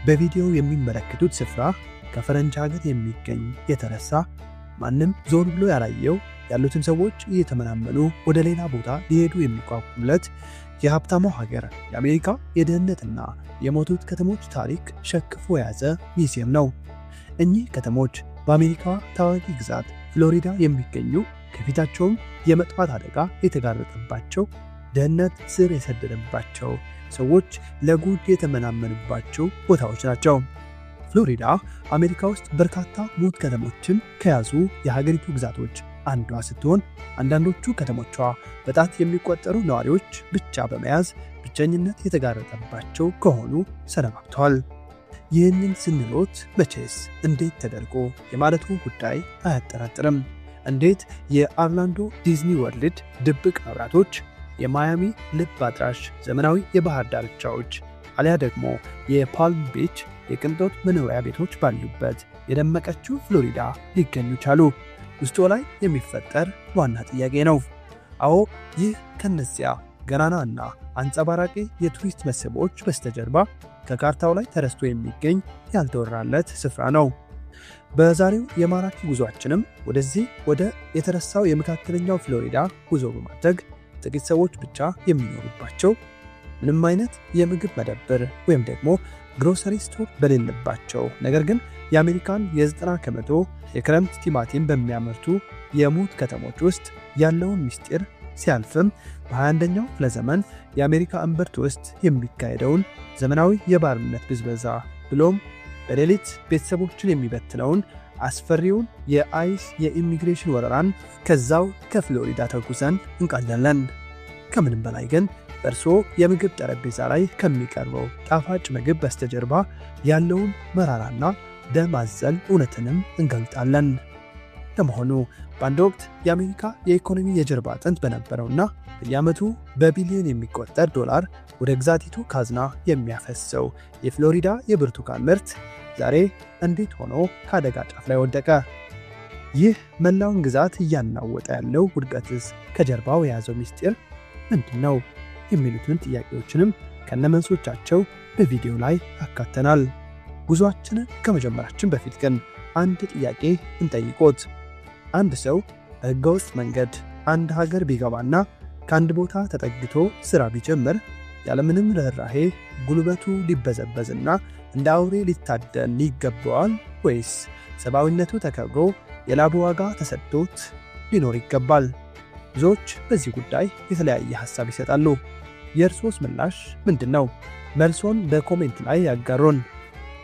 በቪዲዮ የሚመለከቱት ስፍራ ከፈረንጅ ሀገር የሚገኝ የተረሳ ማንም ዞር ብሎ ያላየው ያሉትን ሰዎች እየተመናመኑ ወደ ሌላ ቦታ ሊሄዱ የሚቋቁሙለት የሀብታሙ ሀገር የአሜሪካ የድህነትና የሞቱት ከተሞች ታሪክ ሸክፎ የያዘ ሚዚየም ነው። እኚህ ከተሞች በአሜሪካ ታዋቂ ግዛት ፍሎሪዳ የሚገኙ ከፊታቸውም የመጥፋት አደጋ የተጋረጠባቸው ድህነት ስር የሰደደባቸው ሰዎች ለጉድ የተመናመኑባቸው ቦታዎች ናቸው። ፍሎሪዳ አሜሪካ ውስጥ በርካታ ሙት ከተሞችን ከያዙ የሀገሪቱ ግዛቶች አንዷ ስትሆን አንዳንዶቹ ከተሞቿ በጣት የሚቆጠሩ ነዋሪዎች ብቻ በመያዝ ብቸኝነት የተጋረጠባቸው ከሆኑ ሰነባብተዋል። ይህንን ስንሎት መቼስ እንዴት ተደርጎ የማለቱ ጉዳይ አያጠራጥርም። እንዴት የኦርላንዶ ዲዝኒ ወርልድ ድብቅ መብራቶች፣ የማያሚ ልብ አድራሽ ዘመናዊ የባህር ዳርቻዎች አሊያ ደግሞ የፓልም ቢች የቅንጦት መኖሪያ ቤቶች ባሉበት የደመቀችው ፍሎሪዳ ሊገኙ ቻሉ? ውስጡ ላይ የሚፈጠር ዋና ጥያቄ ነው። አዎ ይህ ከነዚያ ገናናና አንጸባራቂ የቱሪስት መስህቦች በስተጀርባ ከካርታው ላይ ተረስቶ የሚገኝ ያልተወራለት ስፍራ ነው። በዛሬው የማራኪ ጉዟችንም ወደዚህ ወደ የተረሳው የመካከለኛው ፍሎሪዳ ጉዞ በማድረግ ጥቂት ሰዎች ብቻ የሚኖሩባቸው ምንም አይነት የምግብ መደብር ወይም ደግሞ ግሮሰሪ ስቶር በሌለባቸው ነገር ግን የአሜሪካን የ90 ከመቶ የክረምት ቲማቲም በሚያመርቱ የሙት ከተሞች ውስጥ ያለውን ምስጢር ሲያልፍም በ21ኛው ክፍለ ዘመን የአሜሪካ እምብርት ውስጥ የሚካሄደውን ዘመናዊ የባርነት ብዝበዛ ብሎም በሌሊት ቤተሰቦችን የሚበትነውን አስፈሪውን የአይስ የኢሚግሬሽን ወረራን ከዛው ከፍሎሪዳ ተጉዘን እንቃኛለን። ከምንም በላይ ግን በእርስዎ የምግብ ጠረጴዛ ላይ ከሚቀርበው ጣፋጭ ምግብ በስተጀርባ ያለውን መራራና ደም አዘል እውነትንም እንገልጣለን። ለመሆኑ በአንድ ወቅት የአሜሪካ የኢኮኖሚ የጀርባ አጥንት በነበረውና በየዓመቱ በቢሊዮን የሚቆጠር ዶላር ወደ ግዛቲቱ ካዝና የሚያፈሰው የፍሎሪዳ የብርቱካን ምርት ዛሬ እንዴት ሆኖ ከአደጋ ጫፍ ላይ ወደቀ? ይህ መላውን ግዛት እያናወጠ ያለው ውድቀትስ ከጀርባው የያዘው ምስጢር ምንድን ነው? የሚሉትን ጥያቄዎችንም ከነመልሶቻቸው በቪዲዮ ላይ አካተናል። ጉዟችንን ከመጀመራችን በፊት ግን አንድ ጥያቄ እንጠይቆት። አንድ ሰው በሕገወጥ መንገድ አንድ ሀገር ቢገባና ከአንድ ቦታ ተጠግቶ ሥራ ቢጀምር ያለምንም ርኅራኄ ጉልበቱ ሊበዘበዝና እንደ አውሬ ሊታደን ይገባዋል ወይስ ሰብአዊነቱ ተከብሮ የላቡ ዋጋ ተሰጥቶት ሊኖር ይገባል? ብዙዎች በዚህ ጉዳይ የተለያየ ሐሳብ ይሰጣሉ። የእርሶስ ምላሽ ምንድን ነው? መልሶን በኮሜንት ላይ ያጋሩን።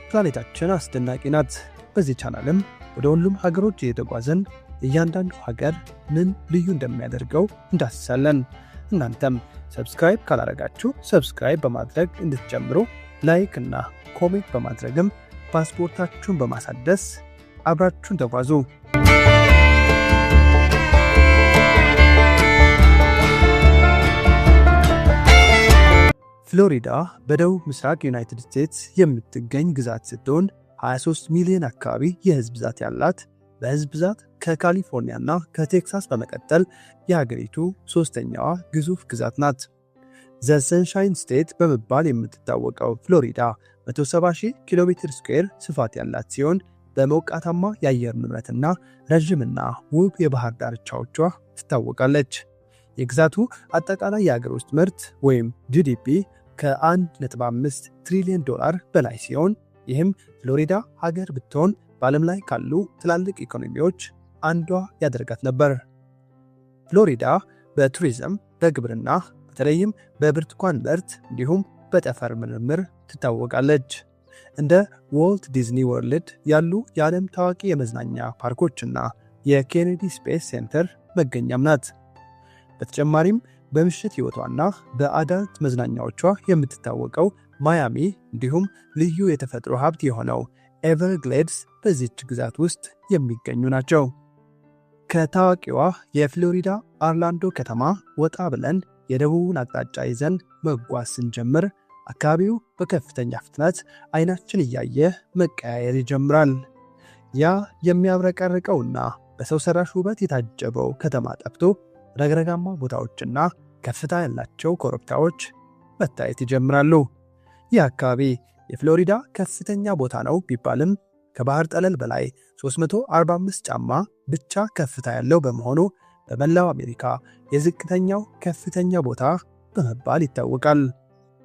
ፕላኔታችን አስደናቂ ናት። በዚህ ቻናልም ወደ ሁሉም ሀገሮች እየተጓዘን እያንዳንዱ ሀገር ምን ልዩ እንደሚያደርገው እንዳስሳለን። እናንተም ሰብስክራይብ ካላረጋችሁ ሰብስክራይብ በማድረግ እንድትጀምሩ፣ ላይክ እና ኮሜንት በማድረግም ፓስፖርታችሁን በማሳደስ አብራችሁን ተጓዙ። ፍሎሪዳ በደቡብ ምስራቅ ዩናይትድ ስቴትስ የምትገኝ ግዛት ስትሆን 23 ሚሊዮን አካባቢ የህዝብ ብዛት ያላት፣ በህዝብ ብዛት ከካሊፎርኒያና ከቴክሳስ በመቀጠል የሀገሪቱ ሶስተኛዋ ግዙፍ ግዛት ናት። ዘ ሰንሻይን ስቴት በመባል የምትታወቀው ፍሎሪዳ 170,000 ኪሎ ሜትር ስኩዌር ስፋት ያላት ሲሆን በሞቃታማ የአየር ንብረትና ረዥምና ውብ የባህር ዳርቻዎቿ ትታወቃለች። የግዛቱ አጠቃላይ የሀገር ውስጥ ምርት ወይም ጂዲፒ ከ1.5 ትሪሊዮን ዶላር በላይ ሲሆን ይህም ፍሎሪዳ ሀገር ብትሆን በዓለም ላይ ካሉ ትላልቅ ኢኮኖሚዎች አንዷ ያደርጋት ነበር። ፍሎሪዳ በቱሪዝም፣ በግብርና በተለይም በብርቱካን ምርት እንዲሁም በጠፈር ምርምር ትታወቃለች። እንደ ዋልት ዲዝኒ ወርልድ ያሉ የዓለም ታዋቂ የመዝናኛ ፓርኮችና የኬኔዲ ስፔስ ሴንተር መገኛም ናት። በተጨማሪም በምሽት ሕይወቷና በአዳልት መዝናኛዎቿ የምትታወቀው ማያሚ እንዲሁም ልዩ የተፈጥሮ ሀብት የሆነው ኤቨርግሌድስ በዚች ግዛት ውስጥ የሚገኙ ናቸው። ከታዋቂዋ የፍሎሪዳ ኦርላንዶ ከተማ ወጣ ብለን የደቡቡን አቅጣጫ ይዘን መጓዝ ስንጀምር አካባቢው በከፍተኛ ፍጥነት አይናችን እያየ መቀያየር ይጀምራል። ያ የሚያብረቀርቀውና በሰው ሰራሽ ውበት የታጀበው ከተማ ጠፍቶ ረግረጋማ ቦታዎችና ከፍታ ያላቸው ኮረብታዎች መታየት ይጀምራሉ። ይህ አካባቢ የፍሎሪዳ ከፍተኛ ቦታ ነው ቢባልም ከባህር ጠለል በላይ 345 ጫማ ብቻ ከፍታ ያለው በመሆኑ በመላው አሜሪካ የዝቅተኛው ከፍተኛ ቦታ በመባል ይታወቃል።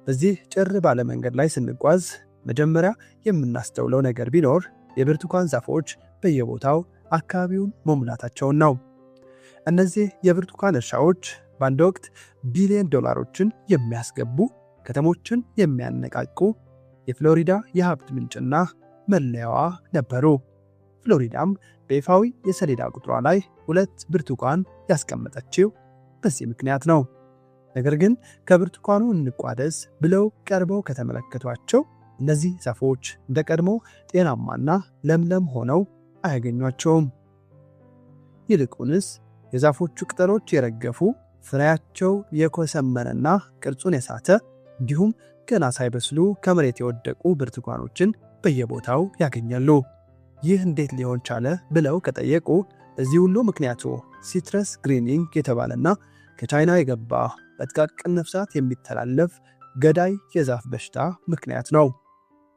በዚህ ጭር ባለ መንገድ ላይ ስንጓዝ መጀመሪያ የምናስተውለው ነገር ቢኖር የብርቱካን ዛፎች በየቦታው አካባቢውን መሙላታቸውን ነው። እነዚህ የብርቱካን እርሻዎች በአንድ ወቅት ቢሊዮን ዶላሮችን የሚያስገቡ ከተሞችን የሚያነቃቁ የፍሎሪዳ የሀብት ምንጭና መለያዋ ነበሩ። ፍሎሪዳም በይፋዊ የሰሌዳ ቁጥሯ ላይ 2 ብርቱካን ያስቀመጠችው በዚህ ምክንያት ነው። ነገር ግን ከብርቱካኑ እንቋደስ ብለው ቀርበው ከተመለከቷቸው እነዚህ ዛፎች እንደ ቀድሞ ጤናማና ለምለም ሆነው አያገኟቸውም። ይልቁንስ የዛፎቹ ቅጠሎች የረገፉ፣ ፍሬያቸው የኮሰመነና ቅርጹን የሳተ እንዲሁም ገና ሳይበስሉ ከመሬት የወደቁ ብርቱካኖችን በየቦታው ያገኛሉ። ይህ እንዴት ሊሆን ቻለ ብለው ከጠየቁ እዚህ ሁሉ ምክንያቱ ሲትረስ ግሪኒንግ የተባለና ከቻይና የገባ በጥቃቅን ነፍሳት የሚተላለፍ ገዳይ የዛፍ በሽታ ምክንያት ነው።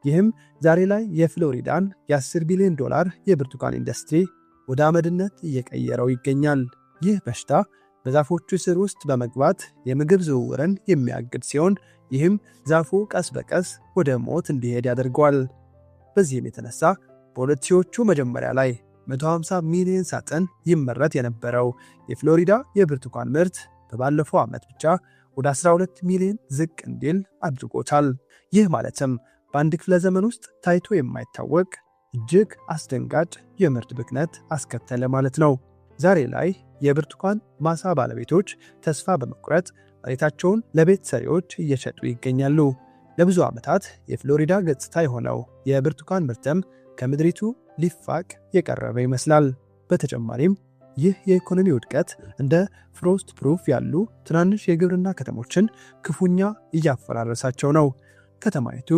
ይህም ዛሬ ላይ የፍሎሪዳን የ10 ቢሊዮን ዶላር የብርቱካን ኢንዱስትሪ ወደ አመድነት እየቀየረው ይገኛል። ይህ በሽታ በዛፎቹ ስር ውስጥ በመግባት የምግብ ዝውውርን የሚያግድ ሲሆን ይህም ዛፉ ቀስ በቀስ ወደ ሞት እንዲሄድ ያደርገዋል። በዚህም የተነሳ በ2000ዎቹ መጀመሪያ ላይ 150 ሚሊዮን ሳጥን ይመረት የነበረው የፍሎሪዳ የብርቱካን ምርት በባለፈው ዓመት ብቻ ወደ 12 ሚሊዮን ዝቅ እንዲል አድርጎታል። ይህ ማለትም በአንድ ክፍለ ዘመን ውስጥ ታይቶ የማይታወቅ እጅግ አስደንጋጭ የምርት ብክነት አስከተለ ማለት ነው። ዛሬ ላይ የብርቱካን ማሳ ባለቤቶች ተስፋ በመቁረጥ መሬታቸውን ለቤት ሰሪዎች እየሸጡ ይገኛሉ። ለብዙ ዓመታት የፍሎሪዳ ገጽታ የሆነው የብርቱካን ምርትም ከምድሪቱ ሊፋቅ የቀረበ ይመስላል። በተጨማሪም ይህ የኢኮኖሚ ውድቀት እንደ ፍሮስት ፕሩፍ ያሉ ትናንሽ የግብርና ከተሞችን ክፉኛ እያፈራረሳቸው ነው። ከተማይቱ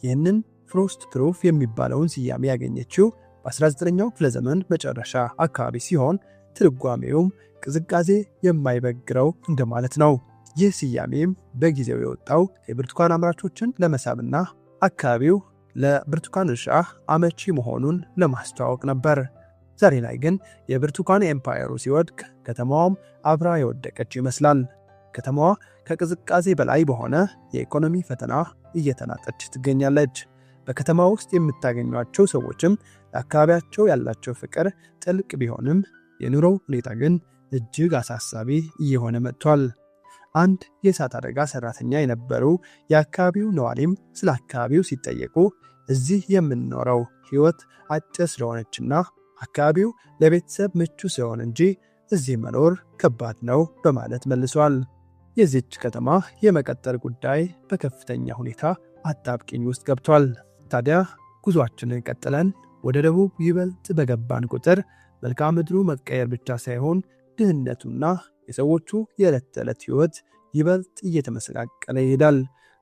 ይህንን ፍሮስት ፕሩፍ የሚባለውን ስያሜ ያገኘችው በ19ኛው ክፍለ ዘመን መጨረሻ አካባቢ ሲሆን ትርጓሜውም ቅዝቃዜ የማይበግረው እንደማለት ነው። ይህ ስያሜም በጊዜው የወጣው የብርቱካን አምራቾችን ለመሳብና አካባቢው ለብርቱካን እርሻ አመቺ መሆኑን ለማስተዋወቅ ነበር። ዛሬ ላይ ግን የብርቱካን ኤምፓየሩ ሲወድቅ ከተማዋም አብራ የወደቀች ይመስላል። ከተማዋ ከቅዝቃዜ በላይ በሆነ የኢኮኖሚ ፈተና እየተናጠች ትገኛለች። በከተማ ውስጥ የምታገኟቸው ሰዎችም ለአካባቢያቸው ያላቸው ፍቅር ጥልቅ ቢሆንም የኑሮው ሁኔታ ግን እጅግ አሳሳቢ እየሆነ መጥቷል። አንድ የእሳት አደጋ ሰራተኛ የነበሩ የአካባቢው ነዋሪም ስለ አካባቢው ሲጠየቁ እዚህ የምንኖረው ሕይወት አጭር ስለሆነችና አካባቢው ለቤተሰብ ምቹ ስለሆነ እንጂ እዚህ መኖር ከባድ ነው በማለት መልሷል። የዚች ከተማ የመቀጠል ጉዳይ በከፍተኛ ሁኔታ አጣብቂኝ ውስጥ ገብቷል። ታዲያ ጉዟችንን ቀጥለን ወደ ደቡብ ይበልጥ በገባን ቁጥር መልክዓ ምድሩ መቀየር ብቻ ሳይሆን ድህነቱና የሰዎቹ የዕለት ተዕለት ሕይወት ይበልጥ እየተመሰቃቀለ ይሄዳል።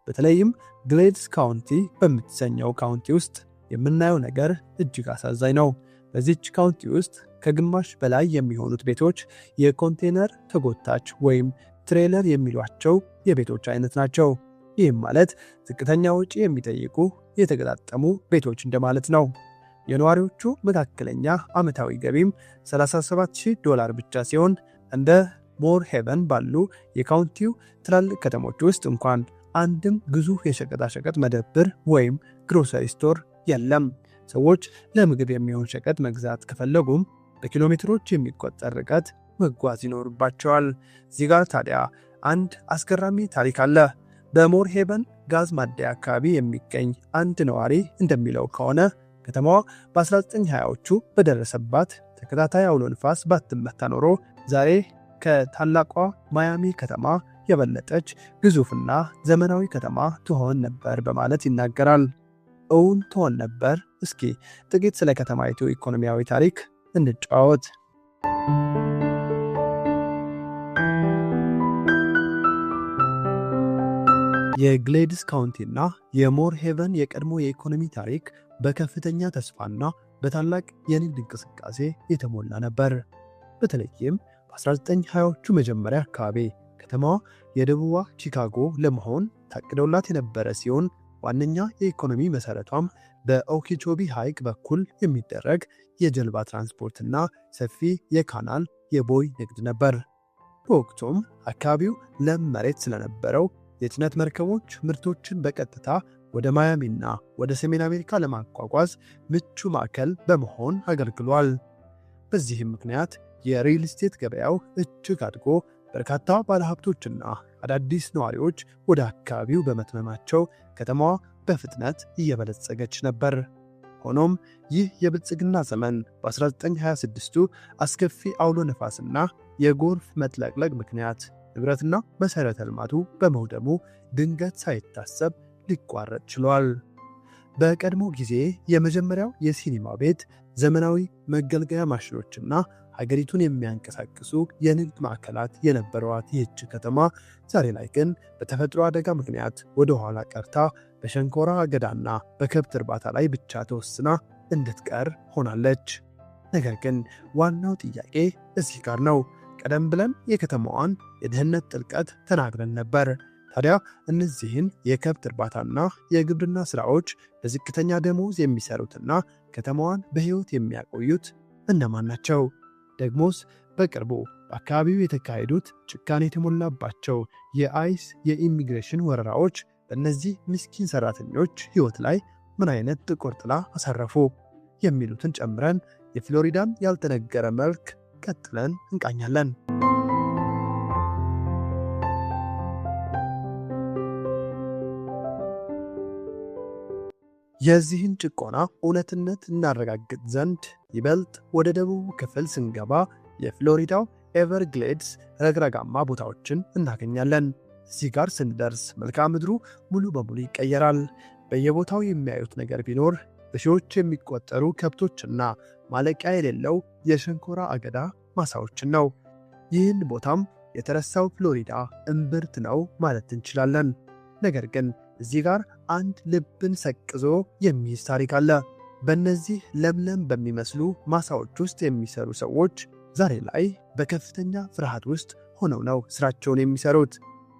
በተለይም ግሌድስ ካውንቲ በምትሰኘው ካውንቲ ውስጥ የምናየው ነገር እጅግ አሳዛኝ ነው። በዚች ካውንቲ ውስጥ ከግማሽ በላይ የሚሆኑት ቤቶች የኮንቴነር ተጎታች ወይም ትሬለር የሚሏቸው የቤቶች አይነት ናቸው። ይህም ማለት ዝቅተኛ ወጪ የሚጠይቁ የተገጣጠሙ ቤቶች እንደማለት ነው። የነዋሪዎቹ መካከለኛ ዓመታዊ ገቢም $37,000 ብቻ ሲሆን እንደ ሞር ሄቨን ባሉ የካውንቲው ትላልቅ ከተሞች ውስጥ እንኳን አንድም ግዙፍ የሸቀጣሸቀጥ መደብር ወይም ግሮሰሪ ስቶር የለም። ሰዎች ለምግብ የሚሆን ሸቀጥ መግዛት ከፈለጉም በኪሎሜትሮች የሚቆጠር ርቀት መጓዝ ይኖርባቸዋል። እዚህ ጋር ታዲያ አንድ አስገራሚ ታሪክ አለ። በሞር ሄቨን ጋዝ ማደያ አካባቢ የሚገኝ አንድ ነዋሪ እንደሚለው ከሆነ ከተማዋ በ1920ዎቹ በደረሰባት ተከታታይ አውሎ ንፋስ ባትመታ ኖሮ ዛሬ ከታላቋ ማያሚ ከተማ የበለጠች ግዙፍና ዘመናዊ ከተማ ትሆን ነበር በማለት ይናገራል። እውን ትሆን ነበር? እስኪ ጥቂት ስለ ከተማይቱ ኢኮኖሚያዊ ታሪክ እንጫወት። የግሌድስ ካውንቲና የሞር ሄቨን የቀድሞ የኢኮኖሚ ታሪክ በከፍተኛ ተስፋና በታላቅ የንግድ እንቅስቃሴ የተሞላ ነበር። በተለይም በ1920ዎቹ መጀመሪያ አካባቢ ከተማዋ የደቡቧ ቺካጎ ለመሆን ታቅዶላት የነበረ ሲሆን ዋነኛ የኢኮኖሚ መሠረቷም በኦኪቾቢ ሐይቅ በኩል የሚደረግ የጀልባ ትራንስፖርትና ሰፊ የካናል የቦይ ንግድ ነበር። በወቅቱም አካባቢው ለም መሬት ስለነበረው የጭነት መርከቦች ምርቶችን በቀጥታ ወደ ማያሚና ወደ ሰሜን አሜሪካ ለማጓጓዝ ምቹ ማዕከል በመሆን አገልግሏል። በዚህም ምክንያት የሪል ስቴት ገበያው እጅግ አድጎ በርካታ ባለሀብቶችና አዳዲስ ነዋሪዎች ወደ አካባቢው በመትመማቸው ከተማዋ በፍጥነት እየበለጸገች ነበር። ሆኖም ይህ የብልጽግና ዘመን በ1926ቱ አስከፊ አውሎ ነፋስና የጎርፍ መጥለቅለቅ ምክንያት ንብረትና መሠረተ ልማቱ በመውደሙ ድንገት ሳይታሰብ ሊቋረጥ ችሏል። በቀድሞ ጊዜ የመጀመሪያው የሲኒማ ቤት፣ ዘመናዊ መገልገያ ማሽኖችና ሀገሪቱን የሚያንቀሳቅሱ የንግድ ማዕከላት የነበረዋት ይህች ከተማ ዛሬ ላይ ግን በተፈጥሮ አደጋ ምክንያት ወደ ኋላ ቀርታ በሸንኮራ አገዳና በከብት እርባታ ላይ ብቻ ተወስና እንድትቀር ሆናለች። ነገር ግን ዋናው ጥያቄ እዚህ ጋር ነው። ቀደም ብለን የከተማዋን የድህነት ጥልቀት ተናግረን ነበር። ታዲያ እነዚህን የከብት እርባታና የግብርና ሥራዎች በዝቅተኛ ደሞዝ የሚሰሩትና ከተማዋን በሕይወት የሚያቆዩት እነማን ናቸው? ደግሞስ በቅርቡ በአካባቢው የተካሄዱት ጭካኔ የተሞላባቸው የአይስ የኢሚግሬሽን ወረራዎች በእነዚህ ምስኪን ሠራተኞች ሕይወት ላይ ምን አይነት ጥቁር ጥላ አሳረፉ? የሚሉትን ጨምረን የፍሎሪዳን ያልተነገረ መልክ ቀጥለን እንቃኛለን። የዚህን ጭቆና እውነትነት እናረጋግጥ ዘንድ ይበልጥ ወደ ደቡብ ክፍል ስንገባ የፍሎሪዳው ኤቨርግሌድስ ረግረጋማ ቦታዎችን እናገኛለን። እዚህ ጋር ስንደርስ መልክዓ ምድሩ ሙሉ በሙሉ ይቀየራል። በየቦታው የሚያዩት ነገር ቢኖር በሺዎች የሚቆጠሩ ከብቶችና ማለቂያ የሌለው የሸንኮራ አገዳ ማሳዎችን ነው። ይህን ቦታም የተረሳው ፍሎሪዳ እምብርት ነው ማለት እንችላለን። ነገር ግን እዚህ ጋር አንድ ልብን ሰቅዞ የሚይዝ ታሪክ አለ። በእነዚህ ለምለም በሚመስሉ ማሳዎች ውስጥ የሚሰሩ ሰዎች ዛሬ ላይ በከፍተኛ ፍርሃት ውስጥ ሆነው ነው ስራቸውን የሚሰሩት።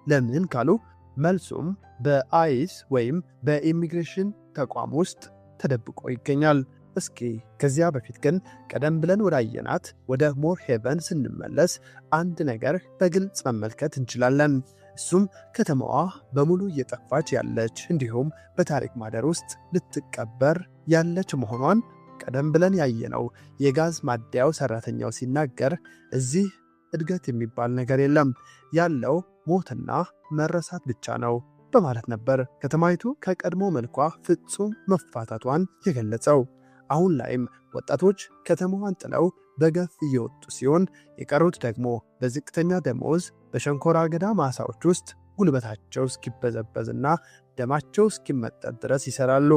ለምን ካሉ መልሱም በአይስ ወይም በኢሚግሬሽን ተቋም ውስጥ ተደብቆ ይገኛል። እስኪ ከዚያ በፊት ግን ቀደም ብለን ወዳየናት ወደ ሞር ሄቨን ስንመለስ አንድ ነገር በግልጽ መመልከት እንችላለን። እሱም ከተማዋ በሙሉ እየጠፋች ያለች እንዲሁም በታሪክ ማደር ውስጥ ልትቀበር ያለች መሆኗን ቀደም ብለን ያየነው የጋዝ ማደያው ሰራተኛው ሲናገር እዚህ እድገት የሚባል ነገር የለም፣ ያለው ሞትና መረሳት ብቻ ነው በማለት ነበር ከተማይቱ ከቀድሞ መልኳ ፍጹም መፋታቷን የገለጸው። አሁን ላይም ወጣቶች ከተማዋን ጥለው በገፍ እየወጡ ሲሆን የቀሩት ደግሞ በዝቅተኛ ደሞዝ በሸንኮራ አገዳ ማሳዎች ውስጥ ጉልበታቸው እስኪበዘበዝና ደማቸው እስኪመጠጥ ድረስ ይሰራሉ።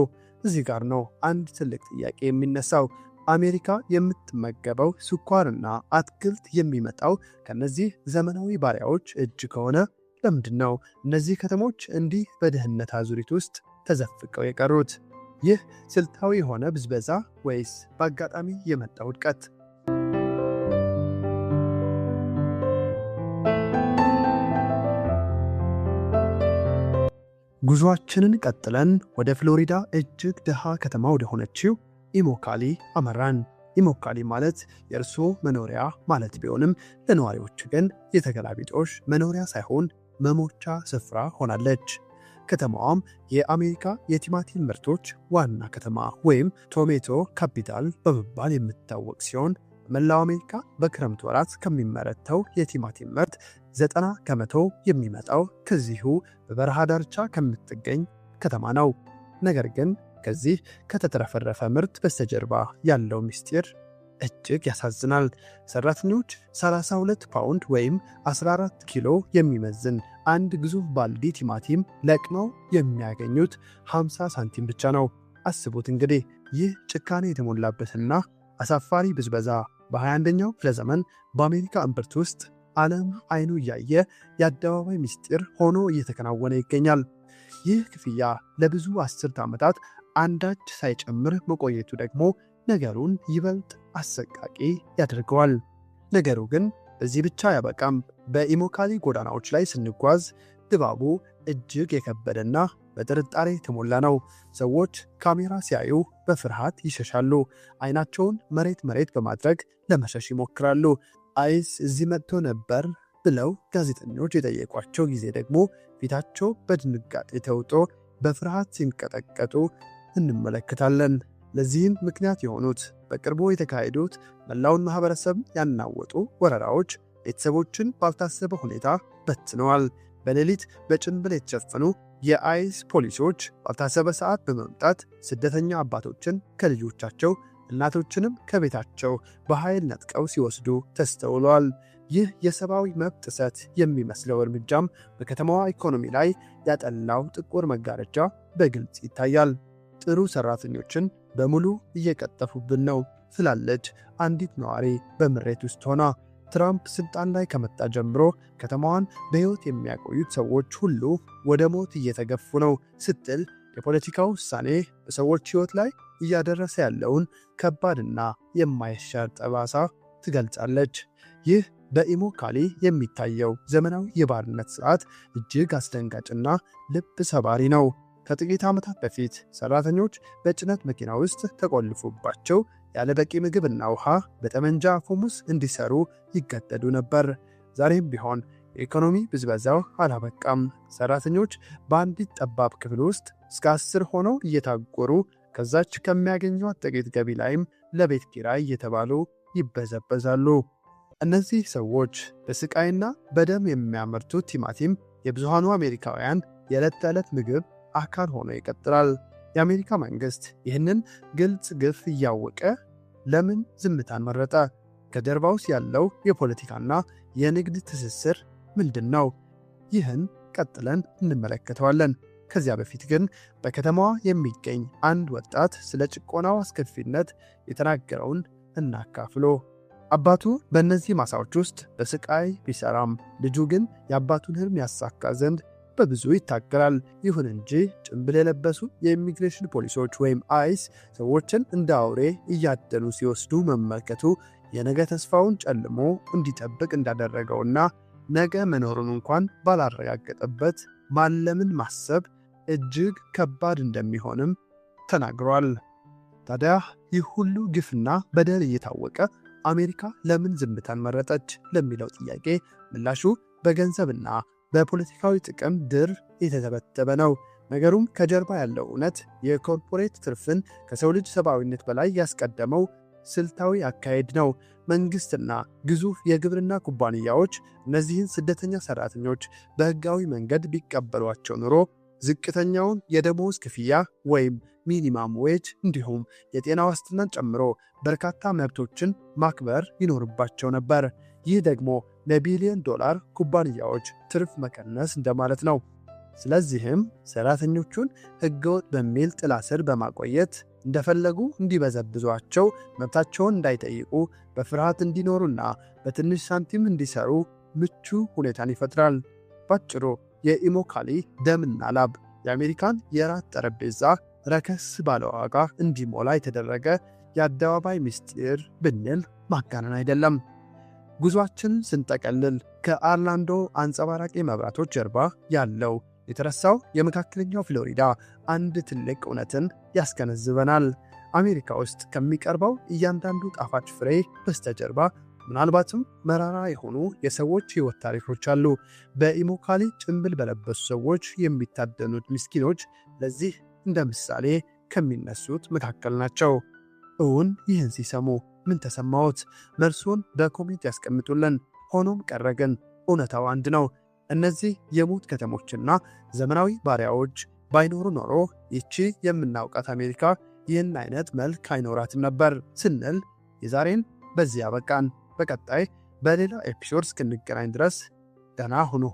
እዚህ ጋር ነው አንድ ትልቅ ጥያቄ የሚነሳው። አሜሪካ የምትመገበው ስኳርና አትክልት የሚመጣው ከነዚህ ዘመናዊ ባሪያዎች እጅ ከሆነ ለምንድን ነው እነዚህ ከተሞች እንዲህ በድህነት አዙሪት ውስጥ ተዘፍቀው የቀሩት? ይህ ስልታዊ የሆነ ብዝበዛ ወይስ በአጋጣሚ የመጣ ውድቀት? ጉዟችንን ቀጥለን ወደ ፍሎሪዳ እጅግ ድሃ ከተማ ወደ ሆነችው ኢሞካሊ አመራን። ኢሞካሊ ማለት የእርሶ መኖሪያ ማለት ቢሆንም ለነዋሪዎች ግን የተገላቢጦሽ መኖሪያ ሳይሆን መሞቻ ስፍራ ሆናለች። ከተማዋም የአሜሪካ የቲማቲም ምርቶች ዋና ከተማ ወይም ቶሜቶ ካፒታል በመባል የምትታወቅ ሲሆን በመላው አሜሪካ በክረምት ወራት ከሚመረተው የቲማቲም ምርት 90 ከመቶ የሚመጣው ከዚሁ በበረሃ ዳርቻ ከምትገኝ ከተማ ነው። ነገር ግን ከዚህ ከተትረፈረፈ ምርት በስተጀርባ ያለው ምስጢር እጅግ ያሳዝናል። ሰራተኞች 32 ፓውንድ ወይም 14 ኪሎ የሚመዝን አንድ ግዙፍ ባልዲ ቲማቲም ለቅመው የሚያገኙት 50 ሳንቲም ብቻ ነው። አስቡት እንግዲህ ይህ ጭካኔ የተሞላበትና አሳፋሪ ብዝበዛ በ21ኛው ክፍለ ዘመን በአሜሪካ እምብርት ውስጥ ዓለም አይኑ እያየ የአደባባይ ምስጢር ሆኖ እየተከናወነ ይገኛል። ይህ ክፍያ ለብዙ አስርት ዓመታት አንዳች ሳይጨምር መቆየቱ ደግሞ ነገሩን ይበልጥ አሰቃቂ ያደርገዋል። ነገሩ ግን በዚህ ብቻ አያበቃም። በኢሞካሊ ጎዳናዎች ላይ ስንጓዝ ድባቡ እጅግ የከበደና በጥርጣሬ የተሞላ ነው። ሰዎች ካሜራ ሲያዩ በፍርሃት ይሸሻሉ። አይናቸውን መሬት በማድረግ ለመሸሽ ይሞክራሉ። አይስ እዚህ መጥቶ ነበር ብለው ጋዜጠኞች የጠየቋቸው ጊዜ ደግሞ ፊታቸው በድንጋጤ ተውጦ በፍርሃት ሲንቀጠቀጡ እንመለከታለን። ለዚህም ምክንያት የሆኑት በቅርቡ የተካሄዱት መላውን ማህበረሰብ ያናወጡ ወረራዎች ቤተሰቦችን ባልታሰበ ሁኔታ በትነዋል። በሌሊት በጭንብል የተሸፈኑ የአይስ ፖሊሶች ባልታሰበ ሰዓት በመምጣት ስደተኛ አባቶችን ከልጆቻቸው እናቶችንም ከቤታቸው በኃይል ነጥቀው ሲወስዱ ተስተውለዋል። ይህ የሰብአዊ መብት ጥሰት የሚመስለው እርምጃም በከተማዋ ኢኮኖሚ ላይ ያጠላው ጥቁር መጋረጃ በግልጽ ይታያል። ጥሩ ሰራተኞችን በሙሉ እየቀጠፉብን ነው ትላለች አንዲት ነዋሪ በምሬት ውስጥ ሆና። ትራምፕ ስልጣን ላይ ከመጣ ጀምሮ ከተማዋን በሕይወት የሚያቆዩት ሰዎች ሁሉ ወደ ሞት እየተገፉ ነው ስትል የፖለቲካው ውሳኔ በሰዎች ሕይወት ላይ እያደረሰ ያለውን ከባድና የማይሻር ጠባሳ ትገልጻለች። ይህ በኢሞካሊ የሚታየው ዘመናዊ የባርነት ሥርዓት እጅግ አስደንጋጭና ልብ ሰባሪ ነው። ከጥቂት ዓመታት በፊት ሰራተኞች በጭነት መኪና ውስጥ ተቆልፎባቸው ያለ በቂ ምግብና ውሃ በጠመንጃ አፈሙዝ እንዲሰሩ ይገደዱ ነበር። ዛሬም ቢሆን የኢኮኖሚ ብዝበዛው አላበቃም። ሰራተኞች በአንዲት ጠባብ ክፍል ውስጥ እስከ 10 ሆነው እየታጎሩ ከዛች ከሚያገኟት ጥቂት ገቢ ላይም ለቤት ኪራይ እየተባሉ ይበዘበዛሉ። እነዚህ ሰዎች በስቃይና በደም የሚያመርቱት ቲማቲም የብዙሃኑ አሜሪካውያን የዕለት ተዕለት ምግብ አካል ሆኖ ይቀጥላል። የአሜሪካ መንግስት ይህንን ግልጽ ግፍ እያወቀ ለምን ዝምታን መረጠ? ከጀርባውስ ያለው የፖለቲካና የንግድ ትስስር ምንድን ነው? ይህን ቀጥለን እንመለከተዋለን። ከዚያ በፊት ግን በከተማዋ የሚገኝ አንድ ወጣት ስለ ጭቆናው አስከፊነት የተናገረውን እናካፍሎ። አባቱ በእነዚህ ማሳዎች ውስጥ በስቃይ ቢሰራም ልጁ ግን የአባቱን ህልም ያሳካ ዘንድ በብዙ ይታገላል። ይሁን እንጂ ጭንብል የለበሱ የኢሚግሬሽን ፖሊሶች ወይም አይስ ሰዎችን እንደ አውሬ እያደኑ ሲወስዱ መመልከቱ የነገ ተስፋውን ጨልሞ እንዲጠብቅ እንዳደረገውና ነገ መኖሩን እንኳን ባላረጋገጠበት ማለምን ማሰብ እጅግ ከባድ እንደሚሆንም ተናግሯል። ታዲያ ይህ ሁሉ ግፍና በደል እየታወቀ አሜሪካ ለምን ዝምታን መረጠች ለሚለው ጥያቄ ምላሹ በገንዘብና በፖለቲካዊ ጥቅም ድር የተተበተበ ነው። ነገሩም ከጀርባ ያለው እውነት የኮርፖሬት ትርፍን ከሰው ልጅ ሰብአዊነት በላይ ያስቀደመው ስልታዊ አካሄድ ነው። መንግስትና ግዙፍ የግብርና ኩባንያዎች እነዚህን ስደተኛ ሰራተኞች በህጋዊ መንገድ ቢቀበሏቸው ኑሮ ዝቅተኛውን የደሞዝ ክፍያ ወይም ሚኒማም ዌጅ እንዲሁም የጤና ዋስትናን ጨምሮ በርካታ መብቶችን ማክበር ይኖርባቸው ነበር። ይህ ደግሞ ለቢሊዮን ዶላር ኩባንያዎች ትርፍ መቀነስ እንደማለት ነው። ስለዚህም ሰራተኞቹን ህገወጥ በሚል ጥላ ስር በማቆየት እንደፈለጉ እንዲበዘብዟቸው፣ መብታቸውን እንዳይጠይቁ፣ በፍርሃት እንዲኖሩና በትንሽ ሳንቲም እንዲሰሩ ምቹ ሁኔታን ይፈጥራል። ባጭሩ የኢሞካሊ ደምና ላብ የአሜሪካን የራት ጠረጴዛ ረከስ ባለ ዋጋ እንዲሞላ የተደረገ የአደባባይ ምስጢር ብንል ማጋነን አይደለም። ጉዟችንን ስንጠቀልል ከኦርላንዶ አንጸባራቂ መብራቶች ጀርባ ያለው የተረሳው የመካከለኛው ፍሎሪዳ አንድ ትልቅ እውነትን ያስገነዝበናል። አሜሪካ ውስጥ ከሚቀርበው እያንዳንዱ ጣፋጭ ፍሬ በስተጀርባ ምናልባትም መራራ የሆኑ የሰዎች ሕይወት ታሪኮች አሉ። በኢሞካሊ ጭንብል በለበሱ ሰዎች የሚታደኑት ምስኪኖች ለዚህ እንደ ምሳሌ ከሚነሱት መካከል ናቸው። እውን ይህን ሲሰሙ ምን ተሰማዎት? መልሱን በኮሜንት ያስቀምጡልን። ሆኖም ቀረ ግን እውነታው አንድ ነው። እነዚህ የሞት ከተሞችና ዘመናዊ ባሪያዎች ባይኖሩ ኖሮ ይቺ የምናውቃት አሜሪካ ይህን አይነት መልክ አይኖራትም ነበር ስንል የዛሬን በዚህ ያበቃን። በቀጣይ በሌላ ኤፒሶድ እስክንገናኝ ድረስ ደህና ሁኑ።